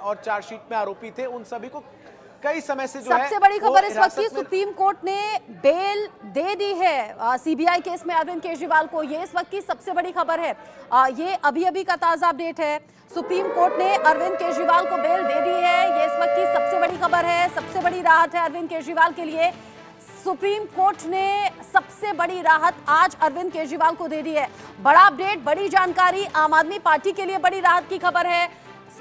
और चार्जशीट में आरोपी थे, उन सभी को कई समय से जो है सबसे बड़ी खबर इस वक्त की, सुप्रीम कोर्ट ने बेल दे दी है सीबीआई केस में अरविंद केजरीवाल को। ये इस वक्त की सबसे बड़ी खबर है। ये अभी अभी का ताजा अपडेट है। सुप्रीम कोर्ट ने अरविंद केजरीवाल को बेल दे दी है। ये इस वक्त की सबसे बड़ी खबर है, सबसे बड़ी राहत है अरविंद केजरीवाल के लिए। सुप्रीम कोर्ट ने सबसे बड़ी राहत आज अरविंद केजरीवाल को दे दी है। बड़ा अपडेट, बड़ी जानकारी, आम आदमी पार्टी के लिए बड़ी राहत की खबर है,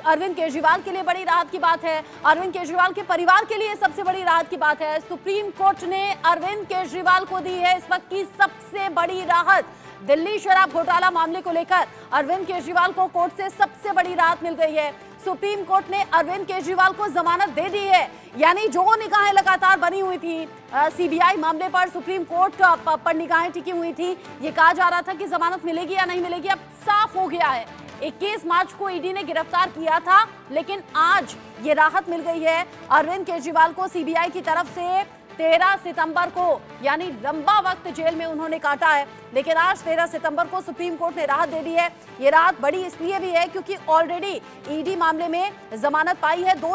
अरविंद केजरीवाल के लिए बड़ी राहत की बात है, अरविंद केजरीवाल के परिवार के लिए सबसे बड़ी राहत की बात है। सुप्रीम कोर्ट ने अरविंद केजरीवाल को दी है इस वक्त की सबसे बड़ी राहत। दिल्ली शराब घोटाला मामले को लेकर अरविंद केजरीवाल को कोर्ट से सबसे बड़ी राहत मिल गई है। सुप्रीम कोर्ट ने अरविंद केजरीवाल को जमानत दे दी है। यानी जो निगाहें लगातार बनी हुई थी सीबीआई मामले पर, सुप्रीम कोर्ट पर निगाहें टिकी हुई थी, ये कहा जा रहा था कि जमानत मिलेगी या नहीं मिलेगी, अब साफ हो गया है। 21 मार्च को ईडी ने गिरफ्तार किया था, लेकिन आज ये राहत मिल गई है अरविंद केजरीवाल को सीबीआई की तरफ से। 13 सितंबर को, यानी लंबा वक्त जेल में उन्होंने काटा है, लेकिन आज 13 सितंबर को सुप्रीम कोर्ट ने राहत दे दी है। ये राहत बड़ी इसलिए भी है क्योंकि ऑलरेडी ईडी मामले में जमानत पाई है। 10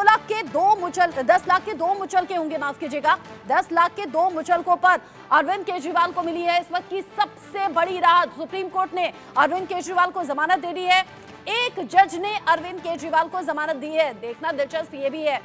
लाख के दो मुचलके होंगे, माफ कीजिएगा, 10 लाख के 2 मुचलकों पर अरविंद केजरीवाल को मिली है इस वक्त की सबसे बड़ी राहत। सुप्रीम कोर्ट ने अरविंद केजरीवाल को जमानत दे दी है। एक जज ने अरविंद केजरीवाल को जमानत दी है। देखना दिलचस्प ये भी है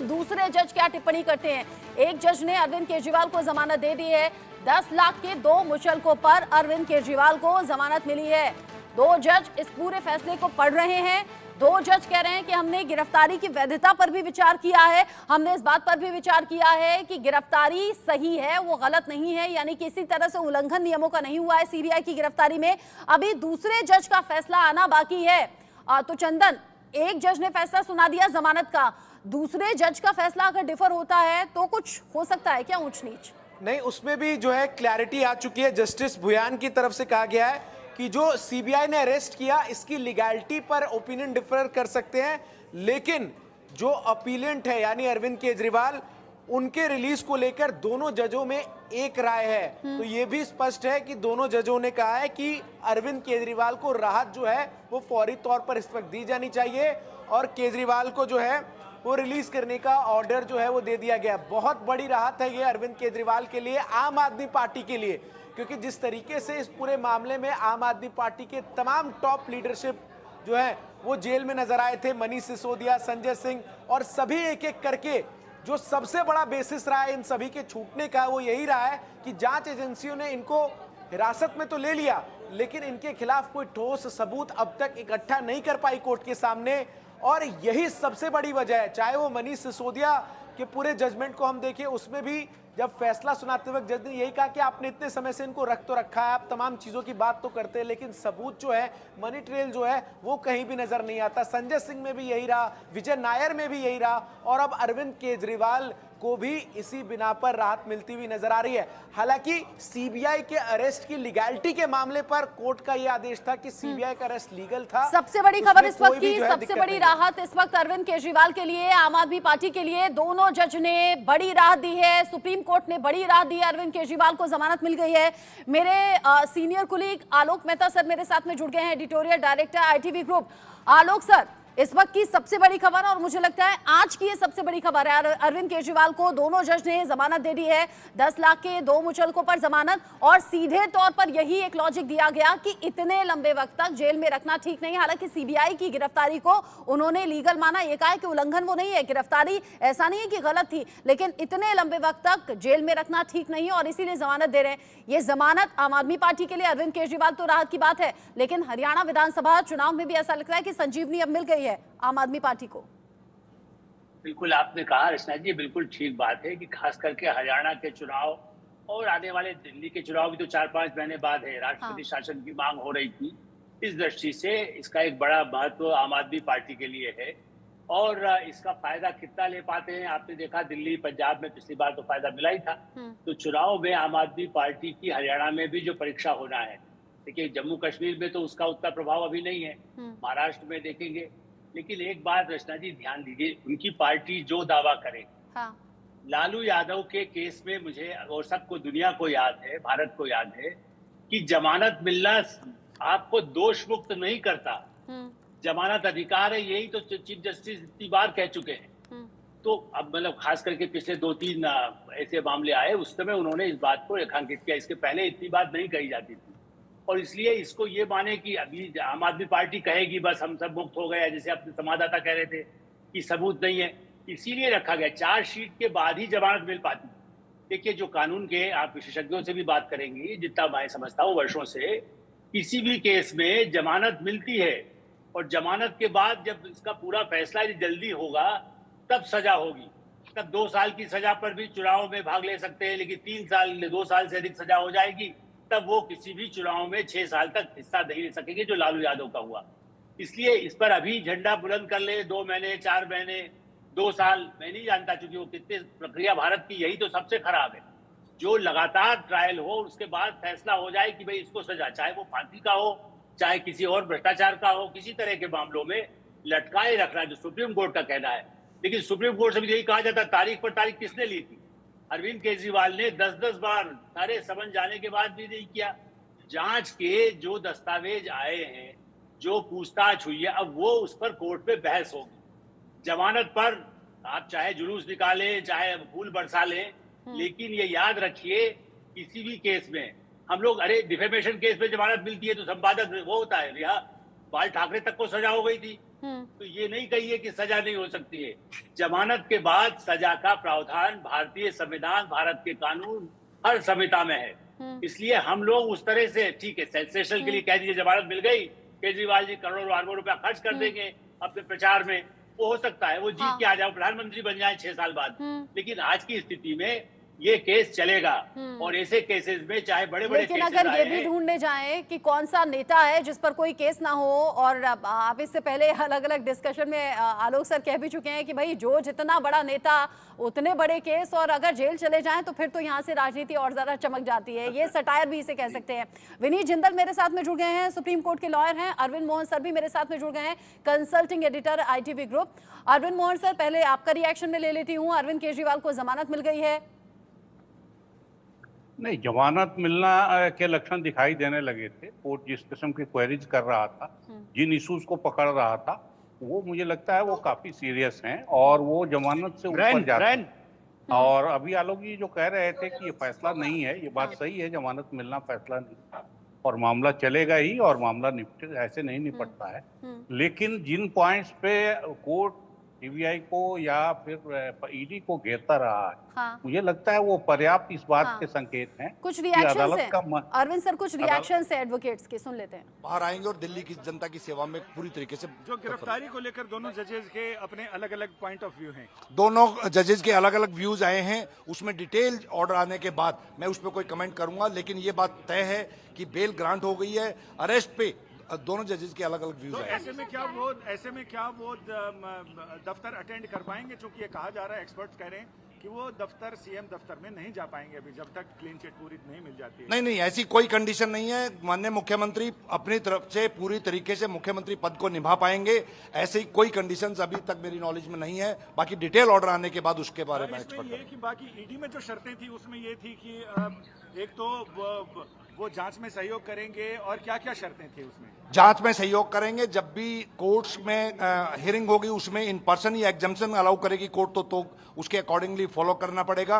दूसरे जज क्या टिप्पणी करते हैं। एक जज ने अरविंद केजरीवाल को जमानत दे दी है। 10 लाख के 2 मुचलकों पर अरविंद केजरीवाल को जमानत मिली है। 2 जज इस पूरे फैसले को पढ़ रहे हैं। 2 जज कह रहे हैं कि हमने गिरफ्तारी की वैधता पर भी विचार किया है, हमने इस बात पर भी विचार किया है कि गिरफ्तारी सही है, वो गलत नहीं है, यानी किसी तरह से उल्लंघन नियमों का नहीं हुआ है सीबीआई की गिरफ्तारी में। अभी दूसरे जज का फैसला आना बाकी है। तो चंदन, एक जज ने फैसला सुना दिया जमानत का, दूसरे जज का फैसला अगर डिफर होता है तो कुछ हो सकता है क्या ऊंच नीच? नहीं, उसमें भी जो है क्लैरिटी आ चुकी है। जस्टिस भुयान की तरफ से कहा गया है कि जो सीबीआई ने अरेस्ट किया इसकी लीगैलिटी पर ओपिनियन डिफर कर सकते हैं, लेकिन जो अपीलेंट है यानी अरविंद केजरीवाल, उनके रिलीज को लेकर दोनों जजों में एक राय है। तो ये भी स्पष्ट है कि दोनों जजों ने कहा है कि अरविंद केजरीवाल को राहत जो है वो फौरी तौर पर इस वक्त दी जानी चाहिए और केजरीवाल को जो है वो रिलीज करने का ऑर्डर जो है वो दे दिया गया। बहुत बड़ी राहत है ये अरविंद केजरीवाल के लिए, आम आदमी पार्टी के लिए, क्योंकि जिस तरीके से इस पूरे मामले में आम आदमी पार्टी के तमाम टॉप लीडरशिप जो है वो जेल में नजर आए थे, मनीष सिसोदिया, संजय सिंह और सभी एक एक करके, जो सबसे बड़ा बेसिस रहा है इन सभी के छूटने का वो यही रहा है कि जांच एजेंसियों ने इनको हिरासत में तो ले लिया, लेकिन इनके खिलाफ कोई ठोस सबूत अब तक इकट्ठा नहीं कर पाई कोर्ट के सामने। और यही सबसे बड़ी वजह है। चाहे वो मनीष सिसोदिया के पूरे जजमेंट को हम देखें, उसमें भी जब फैसला सुनाते वक्त जज ने यही कहा कि आपने इतने समय से इनको रख तो रखा है, आप तमाम चीजों की बात तो करते हैं, लेकिन सबूत जो है, मनी ट्रेल जो है वो कहीं भी नजर नहीं आता। संजय सिंह में भी यही रहा, विजय नायर में भी यही रहा और अब अरविंद केजरीवाल को भी इसी बिना पर राहत मिलती हुई नजर आ रही है। हालांकि सीबीआई के अरेस्ट की लीगैलिटी के मामले पर कोर्ट का यह आदेश था कि सीबीआई का अरेस्ट लीगल था। सबसे बड़ी खबर इस वक्त की, सबसे बड़ी राहत इस वक्त अरविंद केजरीवाल के लिए, आम आदमी पार्टी के लिए, दोनों जज ने बड़ी राहत दी है। सुप्रीम कोर्ट ने बड़ी राहत दी है, अरविंद केजरीवाल को जमानत मिल गई है। मेरे senior colleague Alok Mehta sir मेरे साथ में जुड़ गए हैं, एडिटोरियल डायरेक्टर आईटीवी ग्रुप। आलोक सर, इस वक्त की सबसे बड़ी खबर और मुझे लगता है आज की ये सबसे बड़ी खबर है, अरविंद केजरीवाल को दोनों जज ने जमानत दे दी है। 10 लाख के 2 मुचलकों पर जमानत, और सीधे तौर पर यही एक लॉजिक दिया गया कि इतने लंबे वक्त तक जेल में रखना ठीक नहीं। हालांकि सीबीआई की गिरफ्तारी को उन्होंने लीगल माना, ये कहा कि उल्लंघन वो नहीं है, गिरफ्तारी ऐसा नहीं है कि गलत थी, लेकिन इतने लंबे वक्त तक जेल में रखना ठीक नहीं है और इसीलिए जमानत दे रहे हैं। ये जमानत आम आदमी पार्टी के लिए, अरविंद केजरीवाल तो राहत की बात है, लेकिन हरियाणा विधानसभा चुनाव में भी ऐसा लगता है कि संजीवनी अब मिल गई है आम आदमी पार्टी को। बिल्कुल आपने कहा रचना जी, बिल्कुल ठीक बात है कि खास करके हरियाणा के चुनाव और आने वाले दिल्ली के चुनाव भी तो 4-5 महीने बाद है, राष्ट्रपति शासन की मांग हो रही थी। इस दृष्टि से इसका एक बड़ा महत्व आम आदमी पार्टी के लिए है और इसका फायदा कितना ले पाते हैं आपने देखा। दिल्ली पंजाब में पिछली बार तो फायदा मिला ही था, तो चुनाव में आम आदमी पार्टी की हरियाणा में भी जो परीक्षा होना है, देखिए जम्मू कश्मीर में तो उसका उतना प्रभाव अभी नहीं है, महाराष्ट्र में देखेंगे। लेकिन एक बात रचना जी ध्यान दीजिए, उनकी पार्टी जो दावा करे, लालू यादव के केस में मुझे और सबको, दुनिया को याद है, भारत को याद है कि जमानत मिलना आपको दोष मुक्त नहीं करता। जमानत अधिकार है, यही तो चीफ जस्टिस इतनी बार कह चुके हैं। तो अब मतलब खास करके पिछले 2-3 ऐसे मामले आए, उस समय उन्होंने इस बात को रेखांकित किया। इसके पहले इतनी बात नहीं कही जाती थी, और इसलिए इसको ये माने कि अभी आम आदमी पार्टी कहेगी बस हम सब मुक्त हो गए, जैसे अपने संवाददाता कह रहे थे कि सबूत नहीं है, इसीलिए रखा गया। चार्जशीट के बाद ही जमानत मिल पाती। देखिए, जो कानून के आप विशेषज्ञों से भी बात करेंगी, जितना मैं समझता हूँ वर्षों से, किसी भी केस में जमानत मिलती है, और जमानत के बाद जब इसका पूरा फैसला यदि जल्दी होगा तब सजा होगी। तब 2 साल की सजा पर भी चुनाव में भाग ले सकते हैं, लेकिन 3 साल 2 साल से अधिक सजा हो जाएगी तब वो किसी भी चुनाव में 6 साल तक हिस्सा नहीं ले सकेंगे, जो लालू यादव का हुआ। इसलिए इस पर अभी झंडा बुलंद कर ले 2 महीने 4 महीने 2 साल, मैं नहीं जानता, क्योंकि वो कितने प्रक्रिया भारत की यही तो सबसे खराब है। जो लगातार ट्रायल हो, उसके बाद फैसला हो जाए कि भाई इसको सजा, चाहे वो फांसी का हो, चाहे किसी और भ्रष्टाचार का हो, किसी तरह के मामलों में लटकाए रखना, जो सुप्रीम कोर्ट का कहना है। लेकिन सुप्रीम कोर्ट से भी यही कहा जाता, तारीख पर तारीख किसने ली थी? अरविंद केजरीवाल ने 10-10 बार सारे समन जाने के बाद भी नहीं किया। जांच के जो दस्तावेज आए हैं, जो पूछताछ हुई है, अब वो उस पर कोर्ट में बहस होगी। जमानत पर आप चाहे जुलूस निकालें, चाहे फूल बरसा लें, लेकिन ये याद रखिए, किसी भी केस में हम लोग, अरे डिफेमेशन केस में जमानत मिलती है तो संपादक वो होता है रिहा। बाल ठाकरे तक को सजा हो गई थी, तो ये नहीं कहिए कि सजा नहीं हो सकती है। जमानत के बाद सजा का प्रावधान भारतीय संविधान, भारत के कानून हर संहिता में है। इसलिए हम लोग उस तरह से, ठीक है, सेंसेशन के लिए कह दीजिए जमानत मिल गई, केजरीवाल जी करोड़ों अरबों रुपया खर्च कर देंगे अपने प्रचार में, वो हो सकता है वो जीत के आ जाए, प्रधानमंत्री बन जाए 6 साल बाद। लेकिन आज की स्थिति में ये केस चलेगा, और ऐसे केसेस में चाहे बड़े बड़े लेकिन अगर ये भी ढूंढने जाएं कि कौन सा नेता है जिस पर कोई केस ना हो, और आप इससे पहले अलग अलग डिस्कशन में आलोक सर कह भी चुके हैं कि भाई जो जितना बड़ा नेता उतने बड़े केस, और अगर जेल चले जाएं तो फिर तो यहाँ से राजनीति और ज्यादा चमक जाती है। ये सटायर भी इसे कह सकते हैं। विनीत जिंदल मेरे साथ में जुड़ गए हैं, सुप्रीम कोर्ट के लॉयर हैं। अरविंद मोहन सर भी मेरे साथ में जुड़ गए हैं, consulting editor ITV group. Arvind Mohan sir, पहले आपका रिएक्शन में ले लेती हूँ। अरविंद केजरीवाल को जमानत मिल गई है। नहीं, जमानत मिलना के लक्षण दिखाई देने लगे थे। कोर्ट जिस किस्म की क्वेरीज कर रहा था, जिन इश्यूज को पकड़ रहा था, वो मुझे लगता है वो काफी सीरियस हैं, और वो जमानत से ऊपर जाते हैं। और अभी आलोक जी जो कह रहे थे कि ये फैसला नहीं है, ये बात सही है, जमानत मिलना फैसला नहीं, और मामला चलेगा ही, और मामला ऐसे नहीं निपटता है। लेकिन जिन पॉइंट्स पे कोर्ट सीबीआई को या फिर ईडी को घेरता रहा है, मुझे लगता है वो पर्याप्त इस बात के संकेत हैं। कुछ रिएक्शंस हैं अरविंद सर, कुछ रिएक्शंस हैं एडवोकेट्स के, सुन लेते हैं। बाहर आएंगे और दिल्ली की जनता की सेवा में पूरी तरीके से। जो गिरफ्तारी को लेकर दोनों जजेस के अपने अलग अलग पॉइंट ऑफ व्यू हैं, दोनों जजेस के अलग अलग व्यूज आए हैं, उसमें डिटेल ऑर्डर आने के बाद मैं उस पर कोई कमेंट करूंगा। लेकिन ये बात तय है कि बेल ग्रांट हो गई है, अरेस्ट पे दोनों जजेस के अलग अलग व्यूज तो हैं। ऐसे में क्या वो दफ्तर अटेंड कर पाएंगे? चूंकि ये कहा जा रहा है, एक्सपर्ट्स कह रहे हैं कि वो दफ्तर, सीएम दफ्तर में नहीं जा पाएंगे अभी, जब तक क्लीन चिट पूरी नहीं मिल जाती है। नहीं, ऐसी कोई कंडीशन नहीं है। माननीय मुख्यमंत्री अपनी तरफ से पूरी तरीके से मुख्यमंत्री पद को निभा पाएंगे, ऐसी कोई कंडीशंस अभी तक मेरी नॉलेज में नहीं है। बाकी डिटेल ऑर्डर आने के बाद उसके बारे में इसमें ये कि बाकी ईडी में जो शर्तें थी उसमें ये थी कि एक तो वो जांच में सहयोग करेंगे, और क्या क्या शर्तें थी उसमें? जांच में सहयोग करेंगे, जब भी कोर्ट्स में हियरिंग होगी उसमें इन पर्सन या एग्जामिशन अलाउ करेगी कोर्ट, तो उसके अकॉर्डिंगली फॉलो करना पड़ेगा।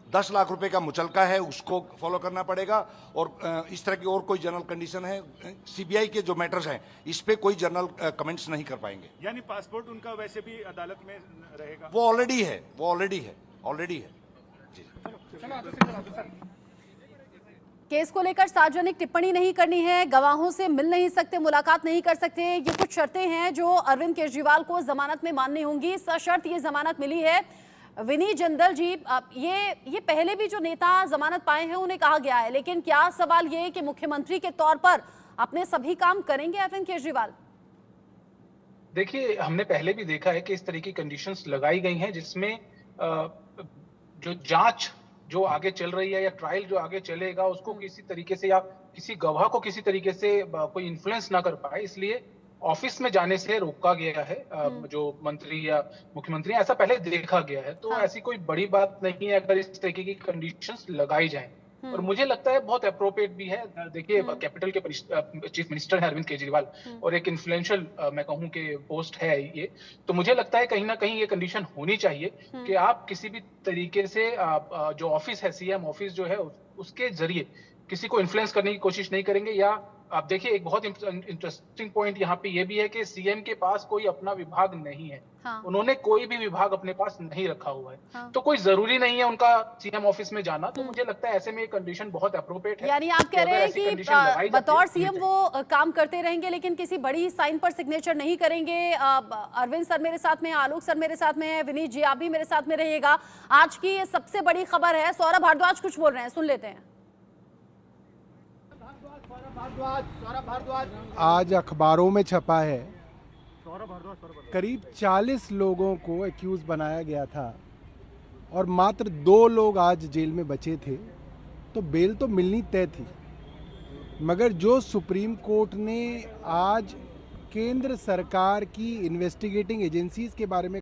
10 लाख रुपए का मुचलका है, उसको फॉलो करना पड़ेगा। और इस तरह की और कोई जनरल कंडीशन है, सीबीआई के जो मैटर्स हैं इस पे कोई जनरल कमेंट्स नहीं कर पाएंगे। यानी पासपोर्ट उनका वैसे भी अदालत में रहेगा? वो ऑलरेडी है जी। केस को लेकर सार्वजनिक टिप्पणी नहीं करनी है, गवाहों से मिल नहीं सकते, मुलाकात नहीं कर सकते, ये कुछ शर्तें हैं जो अरविंद केजरीवाल को जमानत में माननी होंगी। सशर्त ये जमानत मिली है। विनीत जिंदल जी, ये पहले भी जो नेता जमानत पाए हैं उन्हें कहा गया है, लेकिन क्या सवाल ये कि मुख्यमंत्री के तौर पर अपने सभी काम करेंगे अरविंद केजरीवाल? देखिए, हमने पहले भी देखा है कि इस तरह की कंडीशंस लगाई गई हैं जिसमें जो जांच जो आगे चल रही है या ट्रायल जो आगे चलेगा उसको किसी तरीके से या किसी गवाह को किसी तरीके से कोई इन्फ्लुएंस ना कर पाए, इसलिए ऑफिस में जाने से रोका गया है जो मंत्री या मुख्यमंत्री, ऐसा पहले देखा गया है। तो ऐसी कोई बड़ी बात नहीं है अगर इस तरीके की कंडीशंस लगाई जाएं। और मुझे लगता है बहुत अप्रोप्रिएट भी है। देखिए कैपिटल के चीफ मिनिस्टर है अरविंद केजरीवाल और एक इन्फ्लुएंशियल मैं कहूँ कि पोस्ट है ये, तो मुझे लगता है कहीं ना कहीं ये कंडीशन होनी चाहिए कि आप किसी भी तरीके से जो ऑफिस है सीएम ऑफिस जो है उसके जरिए किसी को इन्फ्लुएंस करने की कोशिश नहीं करेंगे। या आप देखिए एक बहुत इंटरेस्टिंग पॉइंट यहाँ पे ये भी है कि सीएम के पास कोई अपना विभाग नहीं है। हाँ। उन्होंने कोई भी विभाग अपने पास नहीं रखा हुआ है। हाँ। तो कोई जरूरी नहीं है उनका सीएम ऑफिस में जाना। तो मुझे लगता है ऐसे में ये कंडीशन बहुत अप्रोप्रिएट है। यानी आप कह रहे हैं कि बतौर सीएम वो काम करते रहेंगे लेकिन किसी बड़ी साइन पर सिग्नेचर नहीं करेंगे। अरविंद सर मेरे साथ में हैं, आलोक सर मेरे साथ में है, विनीत जी आप भी मेरे साथ में रहिएगा। आज की ये सबसे बड़ी खबर है, सौरभ भारद्वाज कुछ बोल रहे हैं, सुन लेते हैं। आज अखबारों में छपा है करीब 40 लोगों को एक्यूज बनाया गया था और मात्र 2 लोग आज जेल में बचे थे, तो बेल तो मिलनी तय थी। मगर जो सुप्रीम कोर्ट ने आज केंद्र सरकार की इन्वेस्टिगेटिंग एजेंसीज के बारे में